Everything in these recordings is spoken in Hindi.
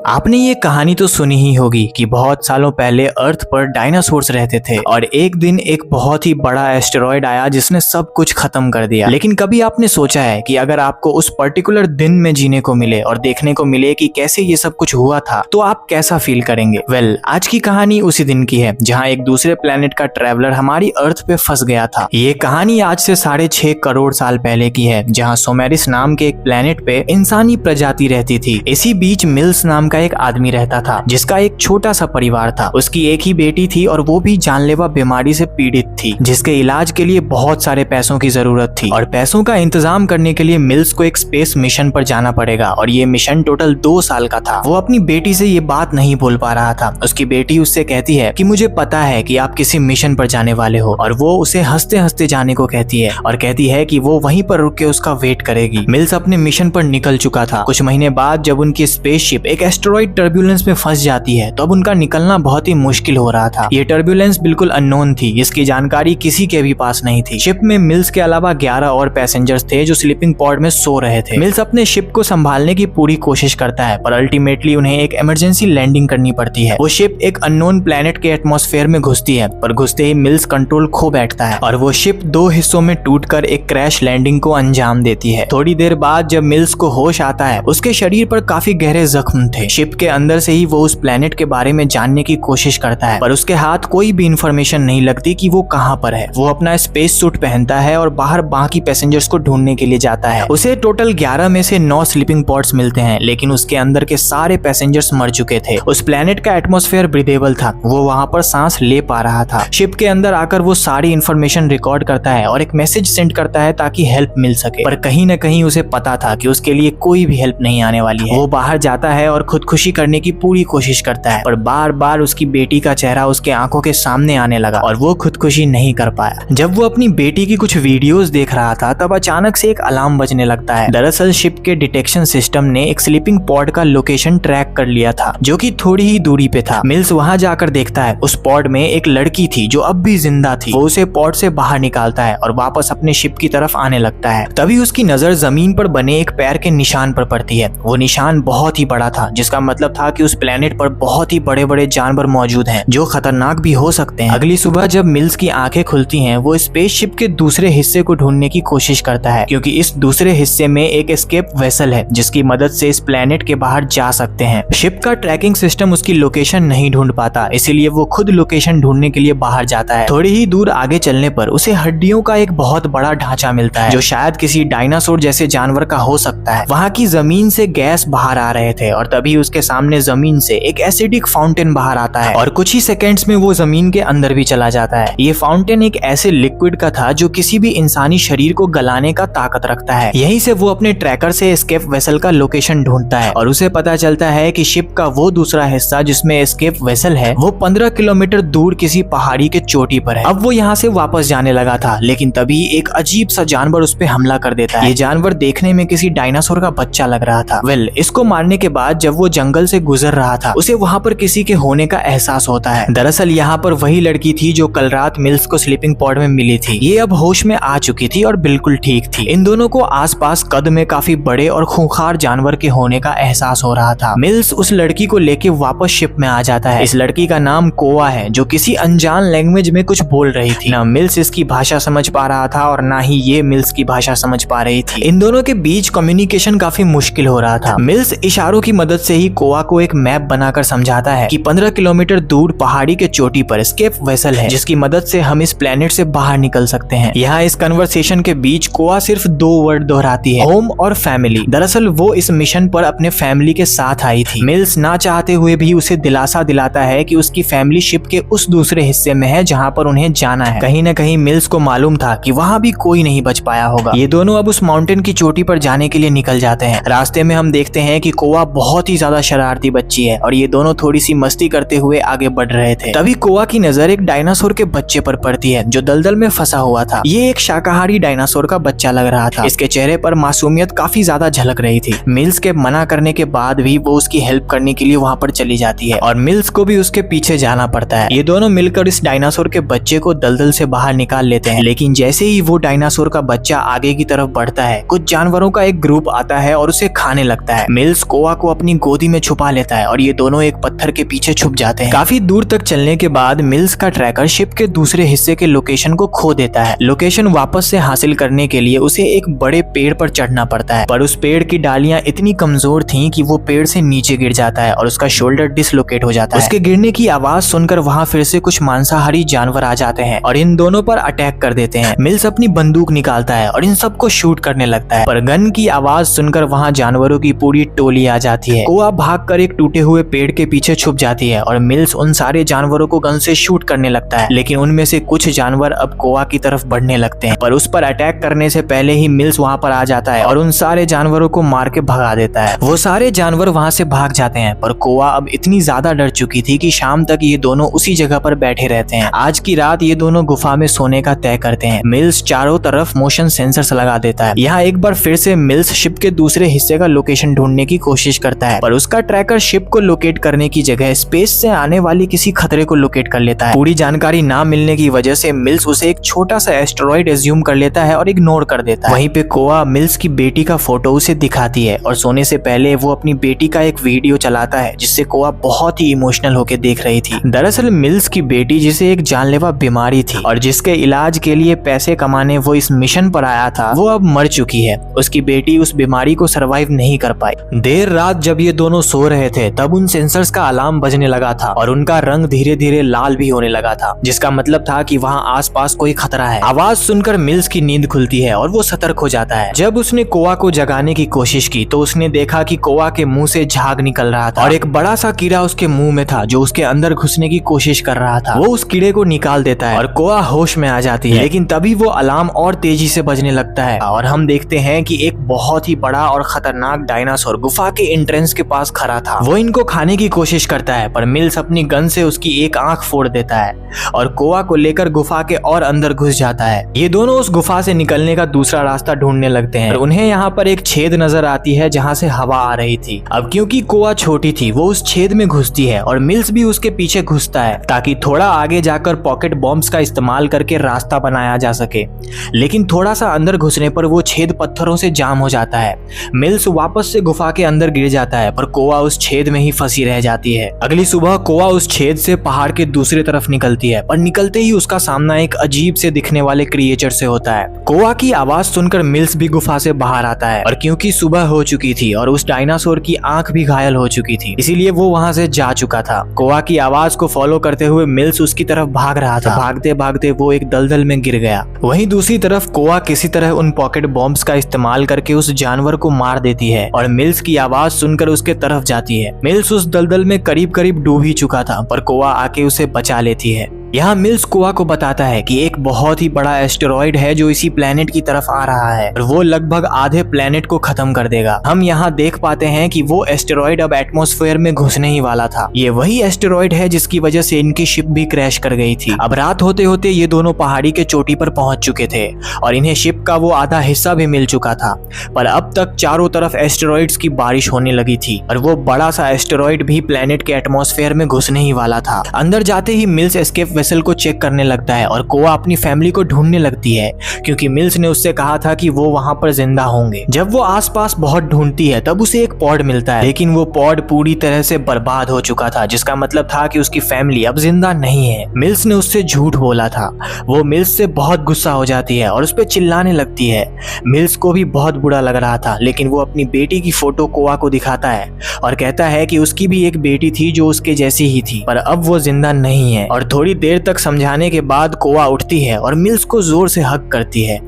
आपने ये कहानी तो सुनी ही होगी कि बहुत सालों पहले अर्थ पर डायनासोर्स रहते थे और एक दिन एक बहुत ही बड़ा एस्टेरॉयड आया जिसने सब कुछ खत्म कर दिया। लेकिन कभी आपने सोचा है कि अगर आपको उस पर्टिकुलर दिन में जीने को मिले और देखने को मिले कि कैसे ये सब कुछ हुआ था तो आप कैसा फील करेंगे? आज की कहानी उसी दिन की है जहाँ एक दूसरे प्लेनेट का ट्रेवलर हमारी अर्थ पे फंस गया था। ये कहानी आज से 6.5 करोड़ साल पहले की है जहाँ सोमेरिस नाम के एक प्लेनेट पे इंसानी प्रजाति रहती थी। इसी बीच मिल्स नाम का एक आदमी रहता था जिसका एक छोटा सा परिवार था। उसकी एक ही बेटी थी और वो भी जानलेवा बीमारी से पीड़ित थी जिसके इलाज के लिए बहुत सारे पैसों की जरूरत थी और पैसों का इंतजाम करने के लिए मिल्स को एक स्पेस मिशन पर जाना पड़ेगा और ये मिशन टोटल 2 साल का था। वो अपनी बेटी से ये बात नहीं बोल पा रहा था। उसकी बेटी उससे कहती है कि मुझे पता है कि आप किसी मिशन पर जाने वाले हो और वो उसे हंसते हंसते जाने को कहती है और कहती है कि वो वहीं पर रुक के उसका वेट करेगी। मिल्स अपने मिशन पर निकल चुका था। कुछ महीने बाद जब उनकी स्पेसशिप एक एस्टेरॉयड टर्बुलेंस में फंस जाती है तो अब उनका निकलना बहुत ही मुश्किल हो रहा था। ये टर्बुलेंस बिल्कुल अननोन थी, इसकी जानकारी किसी के भी पास नहीं थी। शिप में मिल्स के अलावा 11 और पैसेंजर्स थे जो स्लीपिंग पॉड में सो रहे थे। मिल्स अपने शिप को संभालने की पूरी कोशिश करता है पर अल्टीमेटली उन्हें एक इमरजेंसी लैंडिंग करनी पड़ती है। वो शिप एक अननोन प्लेनेट के एटमॉस्फेयर में घुसती है पर घुसते ही मिल्स कंट्रोल खो बैठता है और वो शिप 2 हिस्सों में टूटकर एक क्रैश लैंडिंग को अंजाम देती है। थोड़ी देर बाद जब मिल्स को होश आता है उसके शरीर पर काफी गहरे जख्म थे। शिप के अंदर से ही वो उस प्लेनेट के बारे में जानने की कोशिश करता है पर उसके हाथ कोई भी इंफॉर्मेशन नहीं लगती कि वो कहाँ पर है। वो अपना स्पेस सूट पहनता है और बाहर बाकी पैसेंजर्स को ढूंढने के लिए जाता है। उसे टोटल 11 में से 9 स्लीपिंग पॉड्स मिलते हैं लेकिन उसके अंदर के सारे पैसेंजर्स मर चुके थे। उस प्लेनेट का एटमॉस्फेयर ब्रीदेबल था, वो वहां पर सांस ले पा रहा था। शिप के अंदर आकर वो सारी इंफॉर्मेशन रिकॉर्ड करता है और एक मैसेज सेंड करता है ताकि हेल्प मिल सके पर कहीं न कहीं उसे पता था कि उसके लिए कोई भी हेल्प नहीं आने वाली है। वो बाहर जाता है और खुदकुशी करने की पूरी कोशिश करता है पर बार बार उसकी बेटी का चेहरा उसके आंखों के सामने आने लगा और वो खुदकुशी नहीं कर पाया। जब वो अपनी बेटी की कुछ वीडियोस देख रहा था तब अचानक से एक अलार्म बजने लगता है। दरअसल शिप के डिटेक्शन सिस्टम ने एक स्लीपिंग पॉड का लोकेशन ट्रैक कर लिया था जो कि थोड़ी ही दूरी पे था। मिल्स वहां जाकर देखता है उस पॉड में एक लड़की थी जो अब भी जिंदा थी। वो उसे पॉड से बाहर निकालता है और वापस अपने शिप की तरफ आने लगता है। तभी उसकी नजर जमीन पर बने एक पैर के निशान पर पड़ती है। वो निशान बहुत ही बड़ा था जिसका मतलब था कि उस प्लेनेट पर बहुत ही बड़े बड़े जानवर मौजूद हैं जो खतरनाक भी हो सकते हैं। अगली सुबह जब मिल्स की आंखें खुलती हैं वो स्पेसशिप के दूसरे हिस्से को ढूंढने की कोशिश करता है क्योंकि इस दूसरे हिस्से में एक एस्केप वेसल है जिसकी मदद से इस प्लेनेट के बाहर जा सकते हैं। शिप का ट्रैकिंग सिस्टम उसकी लोकेशन नहीं ढूंढ पाता इसीलिए वो खुद लोकेशन ढूंढने के लिए बाहर जाता है। थोड़ी ही दूर आगे चलने पर उसे हड्डियों का एक बहुत बड़ा ढांचा मिलता है जो शायद किसी डायनासोर जैसे जानवर का हो सकता है। वहाँ की जमीन से गैस बाहर आ रहे थे और तभी उसके सामने जमीन से एक एसिडिक फाउंटेन बाहर आता है और कुछ ही सेकेंड्स में वो जमीन के अंदर भी चला जाता है। ये फाउंटेन एक ऐसे लिक्विड का था जो किसी भी इंसानी शरीर को गलाने का ताकत रखता है। यहीं से वो अपने ट्रैकर से एस्केप वेसल का लोकेशन ढूंढता है और उसे पता चलता है कि शिप का वो दूसरा हिस्सा जिसमें एस्केप वेसल है वो 15 किलोमीटर दूर किसी पहाड़ी के चोटी पर है। अब वो यहाँ से वापस जाने लगा था लेकिन तभी एक अजीब सा जानवर उस पे हमला कर देता है। ये जानवर देखने में किसी डायनासोर का बच्चा लग रहा था। इसको मारने के बाद जब वो जंगल से गुजर रहा था उसे वहाँ पर किसी के होने का एहसास होता है। दरअसल यहाँ पर वही लड़की थी जो कल रात मिल्स को स्लीपिंग पॉड में मिली थी। ये अब होश में आ चुकी थी और बिल्कुल ठीक थी। इन दोनों को आसपास कद में काफी बड़े और खूंखार जानवर के होने का एहसास हो रहा था। मिल्स उस लड़की को लेके वापस शिप में आ जाता है। इस लड़की का नाम कोआ है जो किसी अनजान लैंग्वेज में कुछ बोल रही थी। ना मिल्स इसकी भाषा समझ पा रहा था और ना ही ये मिल्स की भाषा समझ पा रही थी। इन दोनों के बीच कम्युनिकेशन काफी मुश्किल हो रहा था। मिल्स इशारों की मदद से ही कोआ को एक मैप बनाकर समझाता है कि 15 किलोमीटर दूर पहाड़ी के चोटी पर एस्केप वेसल है जिसकी मदद से हम इस प्लेनेट से बाहर निकल सकते हैं। यहाँ इस कन्वर्सेशन के बीच कोआ सिर्फ 2 वर्ड दोहराती है, होम और फैमिली। दरअसल वो इस मिशन पर अपने फैमिली के साथ आई थी। मिल्स ना चाहते हुए भी उसे दिलासा दिलाता है कि उसकी फैमिली शिप के उस दूसरे हिस्से में है जहाँ पर उन्हें जाना है। कहीं न कहीं मिल्स को मालूम था कि वहाँ भी कोई नहीं बच पाया होगा। ये दोनों अब उस माउंटेन की चोटी पर जाने के लिए निकल जाते हैं। रास्ते में हम देखते हैं कि कोआ बहुत ही ज्यादा शरारती बच्ची है और ये दोनों थोड़ी सी मस्ती करते हुए आगे बढ़ रहे थे। तभी कोआ की नजर एक डायनासोर के बच्चे पर पड़ती है जो दलदल में फंसा हुआ था। ये एक शाकाहारी डायनासोर का बच्चा लग रहा था। इसके चेहरे पर मासूमियत काफी ज्यादा झलक रही थी। मिल्स के मना करने के बाद भी वो उसकी हेल्प करने के लिए वहाँ पर चली जाती है और मिल्स को भी उसके पीछे जाना पड़ता है। ये दोनों मिलकर इस डायनासोर के बच्चे को दलदल से बाहर निकाल लेते हैं लेकिन जैसे ही वो डायनासोर का बच्चा आगे की तरफ बढ़ता है कुछ जानवरों का एक ग्रुप आता है और उसे खाने लगता है। मिल्स कोआ को अपनी गोदी में छुपा लेता है और ये दोनों एक पत्थर के पीछे छुप जाते हैं। काफी दूर तक चलने के बाद मिल्स का ट्रैकर शिप के दूसरे हिस्से के लोकेशन को खो देता है। लोकेशन वापस से हासिल करने के लिए उसे एक बड़े पेड़ पर चढ़ना पड़ता है, पर उस पेड़ की डालियां इतनी कमजोर थीं कि वो पेड़ से नीचे गिर जाता है और उसका शोल्डर डिसलोकेट हो जाता है। उसके गिरने की आवाज सुनकर वहां फिर से कुछ मांसाहारी जानवर आ जाते हैं और इन दोनों पर अटैक कर देते हैं। मिल्स अपनी बंदूक निकालता है और इन सबको शूट करने लगता है, पर गन की आवाज सुनकर वहां जानवरों की पूरी टोली आ जाती है। कोआ भागकर एक टूटे हुए पेड़ के पीछे छुप जाती है और मिल्स उन सारे जानवरों को गन से शूट करने लगता है, लेकिन उनमें से कुछ जानवर अब कोआ की तरफ बढ़ने लगते हैं, पर उस पर अटैक करने से पहले ही मिल्स वहां पर आ जाता है और उन सारे जानवरों को मार के भगा देता है। वो सारे जानवर वहां से भाग जाते हैं, पर कोआ अब इतनी ज्यादा डर चुकी थी कि शाम तक ये दोनों उसी जगह पर बैठे रहते हैं। आज की रात ये दोनों गुफा में सोने का तय करते हैं। मिल्स चारों तरफ मोशन सेंसर्स लगा देता है। यहाँ एक बार फिर से मिल्स शिप के दूसरे हिस्से का लोकेशन ढूंढने की कोशिश करता है, पर उसका ट्रैकर शिप को लोकेट करने की जगह स्पेस से आने वाली किसी खतरे को लोकेट कर लेता है। पूरी जानकारी ना मिलने की वजह से मिल्स उसे एक छोटा सा एस्टेरॉइड एज्यूम कर लेता है और इग्नोर कर देता है। वहीं पे कोआ मिल्स की बेटी का फोटो उसे दिखाती है और सोने से पहले वो अपनी बेटी का एक वीडियो चलाता है जिससे कोआ बहुत ही इमोशनल होकर देख रही थी। दरअसल मिल्स की बेटी जिसे एक जानलेवा बीमारी थी और जिसके इलाज के लिए पैसे कमाने वो इस मिशन पर आया था, वो अब मर चुकी है। उसकी बेटी उस बीमारी को सरवाइव नहीं कर पाई। देर रात जब ये दोनों सो रहे थे तब उन सेंसर्स का अलार्म बजने लगा था और उनका रंग धीरे धीरे लाल भी होने लगा था, जिसका मतलब था कि वहाँ आसपास कोई खतरा है। आवाज सुनकर मिल्स की नींद खुलती है और वो सतर्क हो जाता है। जब उसने कोआ को जगाने की कोशिश की तो उसने देखा कि कोआ के मुंह से झाग निकल रहा था और एक बड़ा सा कीड़ा उसके मुंह में था जो उसके अंदर घुसने की कोशिश कर रहा था। वो उस कीड़े को निकाल देता है और कोआ होश में आ जाती है, लेकिन तभी वो अलार्म और तेजी से बजने लगता है और हम देखते हैं कि एक बहुत ही बड़ा और खतरनाक डायनासोर गुफा के एंट्रेंस के पास खड़ा था। वो इनको खाने की कोशिश करता है, पर मिल्स अपनी गन से उसकी एक आंख फोड़ देता है और कोआ को लेकर गुफा के और अंदर घुस जाता है। ये दोनों उस गुफा से निकलने का दूसरा रास्ता ढूंढने लगते हैं और उन्हें यहाँ पर एक छेद नजर आती है जहाँ से हवा आ रही थी। अब क्योंकि कोआ छोटी थी वो उस छेद में घुसती है और मिल्स भी उसके पीछे घुसता है ताकि थोड़ा आगे जाकर पॉकेट बॉम्ब्स का इस्तेमाल करके रास्ता बनाया जा सके, लेकिन थोड़ा सा अंदर घुसने पर वो छेद पत्थरों से जाम हो जाता है। मिल्स वापस से गुफा के अंदर गिर जाता है, पर कोआ उस छेद में ही फंसी रह जाती है। अगली सुबह कोआ उस छेद से पहाड़ के दूसरी तरफ निकलती है, पर निकलते ही उसका सामना एक अजीब से दिखने वाले क्रिएचर से होता है। कोआ की आवाज सुनकर मिल्स भी गुफा से बाहर आता है और क्योंकि सुबह हो चुकी थी और उस डायनासोर की आंख भी घायल हो चुकी थी, इसीलिए वो वहां से जा चुका था। कोआ की आवाज को फॉलो करते हुए मिल्स उसकी तरफ भाग रहा था। भागते भागते वो एक दलदल में गिर गया। वहीं दूसरी तरफ कोआ किसी तरह उन पॉकेट बॉम्ब्स का इस्तेमाल करके उस जानवर को मार देती है और मिल्स की आवाज सुनकर उसके तरफ जाती है। मिल्स उस दलदल में करीब करीब डूब ही चुका था, पर कोआ आके उसे बचा लेती है। यहाँ मिल्स कोआ को बताता है कि एक बहुत ही बड़ा एस्टेरॉइड है जो इसी प्लेनेट की तरफ आ रहा है और वो लगभग आधे प्लेनेट को खत्म कर देगा। हम यहाँ देख पाते हैं कि वो एस्टेरॉइड अब एटमॉस्फेयर में घुसने ही वाला था। ये वही एस्टेरॉइड है जिसकी वजह से इनकी शिप भी क्रैश कर गई थी। अब रात होते होते ये दोनों पहाड़ी के चोटी पर पहुंच चुके थे और इन्हें शिप का वो आधा हिस्सा भी मिल चुका था, पर अब तक चारों तरफ एस्टेरॉइड्स की बारिश होने लगी थी और वो बड़ा सा एस्टेरॉइड भी प्लेनेट के एटमॉस्फेयर में घुसने ही वाला था। अंदर जाते ही मिल्स एस्केप वेसल को चेक करने लगता है और कोआ अपनी फैमिली को ढूंढने लगती है क्योंकि मिल्स ने उससे कहा था कि वो वहां पर जिंदा होंगे। जब वो आसपास बहुत ढूंढती है तब उसे एक पॉड मिलता है, लेकिन वो पॉड पूरी तरह से बर्बाद हो चुका था, जिसका मतलब था कि उसकी फैमिली अब जिंदा नहीं है। मिल्स ने उससे झूठ बोला था। वो मिल्स से बहुत गुस्सा हो जाती है और उस पर चिल्लाने लगती है। मिल्स को भी बहुत बुरा लग रहा था, लेकिन वो अपनी बेटी की फोटो कोआ को दिखाता है और कहता है कि उसकी भी एक बेटी थी जो उसके जैसी ही थी, पर अब वो जिंदा नहीं है। और थोड़ी देर तक समझाने के बाद कोआ उठती है और मिल्स को जोर से हग करती है।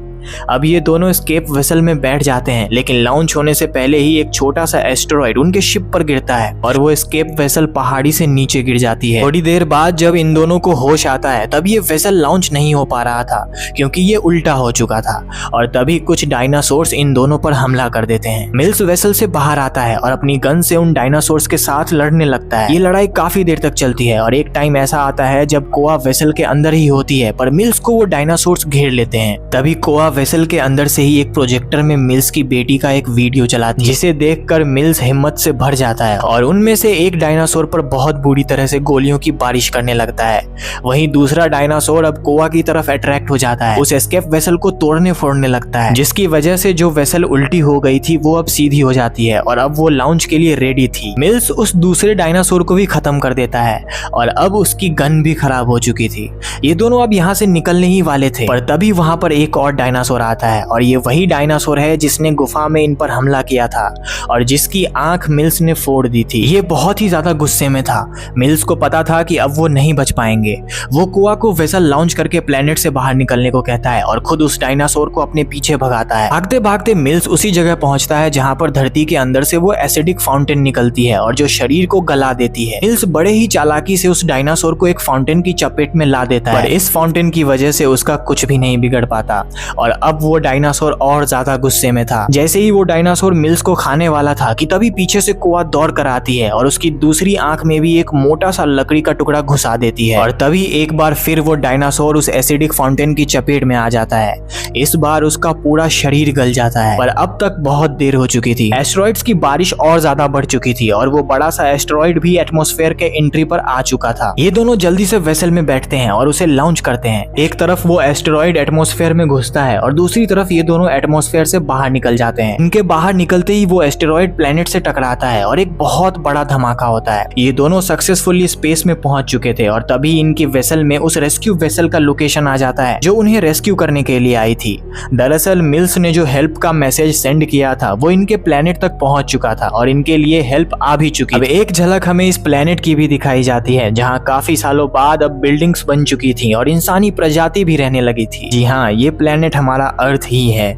अब ये दोनों एस्केप वेसल में बैठ जाते हैं, लेकिन लॉन्च होने से पहले ही एक छोटा सा एस्टेरॉइड उनके शिप पर गिरता है और वो एस्केप वेसल पहाड़ी से नीचे गिर जाती है। थोड़ी देर बाद जब इन दोनों को होश आता है तब ये वेसल लॉन्च नहीं हो पा रहा था क्योंकि ये उल्टा हो चुका था और तभी कुछ डायनासोर्स इन दोनों पर हमला कर देते हैं। मिल्स वेसल से बाहर आता है और अपनी गन से उन डायनासोर्स के साथ लड़ने लगता है। ये लड़ाई काफी देर तक चलती है और एक टाइम ऐसा आता है जब कोआ वेसल के अंदर ही होती है, पर मिल्स को वो डायनासोर्स घेर लेते हैं। तभी कोआ वेसल के अंदर से ही एक प्रोजेक्टर में मिल्स की बेटी का एक वीडियो चलाती है, जिसे देखकर मिल्स हिम्मत से भर जाता है और उनमें से एक डायनासोर पर बहुत बुरी तरह से गोलियों की बारिश करने लगता है। वहीं दूसरा डायनासोर अब कोआ की तरफ अट्रैक्ट हो जाता है, उस एस्केप वेसल को तोड़ने फोड़ने लगता है, जिसकी वजह से जो वेसल उल्टी हो गई थी वो अब सीधी हो जाती है और अब वो लॉन्च के लिए रेडी थी। मिल्स उस दूसरे डायनासोर को भी खत्म कर देता है और अब उसकी गन भी खराब हो चुकी थी। ये दोनों अब यहाँ से निकलने ही वाले थे, पर तभी वहां पर एक और डायनासोर आता है और ये वही डायनासोर है जिसने गुफा में इन पर हमला किया था और जिसकी आंख मिल्स ने फोड़ दी थी। ये बहुत ही ज्यादा गुस्से में था। मिल्स को पता था कि अब वो नहीं बच पाएंगे। वो कोआ को वेसल लॉन्च करके प्लेनेट से बाहर निकलने को कहता है और खुद उस डायनासोर को अपने पीछे भगाता है। भागते भागते मिल्स उसी जगह पहुंचता है जहां पर धरती के अंदर से वो एसिडिक फाउंटेन निकलती है और जो शरीर को गला देती है। मिल्स बड़े ही चालाकी से उस डायनासोर को एक फाउंटेन की चपेट में ला देता है, पर इस फाउंटेन की वजह से उसका कुछ भी नहीं बिगड़ पाता और अब वो डायनासोर और ज्यादा गुस्से में था। जैसे ही वो डायनासोर मिल्स को खाने वाला था कि तभी पीछे से कोआ दौड़ कर आती है और उसकी दूसरी आंख में भी एक मोटा सा लकड़ी का टुकड़ा घुसा देती है और तभी एक बार फिर वो डायनासोर उस एसिडिक फाउंटेन की चपेट में आ जाता है। इस बार उसका पूरा शरीर गल जाता है, पर अब तक बहुत देर हो चुकी थी। एस्टेरॉइड्स की बारिश और ज्यादा बढ़ चुकी थी और वो बड़ा सा एस्टेरॉइड भी एटमॉस्फेयर के एंट्री पर आ चुका था। ये दोनों जल्दी से वेसल में बैठते हैं और उसे लॉन्च करते हैं। एक तरफ वो एस्टेरॉइड एटमॉस्फेयर में घुसता है और दूसरी तरफ ये दोनों एटमॉस्फेयर से बाहर निकल जाते हैं। इनके बाहर निकलते ही वो एस्टेरॉइड प्लेनेट से टकराता है और एक बहुत बड़ा धमाका होता है। ये दोनों सक्सेसफुली स्पेस में पहुंच चुके थे और तभी इनकी वेसल में उस रेस्क्यू वेसल का लोकेशन आ जाता है जो उन्हें रेस्क्यू करने के लिए आई थी। दरअसल मिल्स ने जो हेल्प का मैसेज सेंड किया था वो इनके प्लेनेट तक पहुंच चुका था और इनके लिए हेल्प आ भी चुकी। अब एक झलक हमें इस प्लेनेट की भी दिखाई जाती है जहां काफी सालों बाद अब बिल्डिंग्स बन चुकी थी और इंसानी प्रजाति भी रहने लगी थी। जी हाँ, ये प्लेनेट हमारा अर्थ ही है।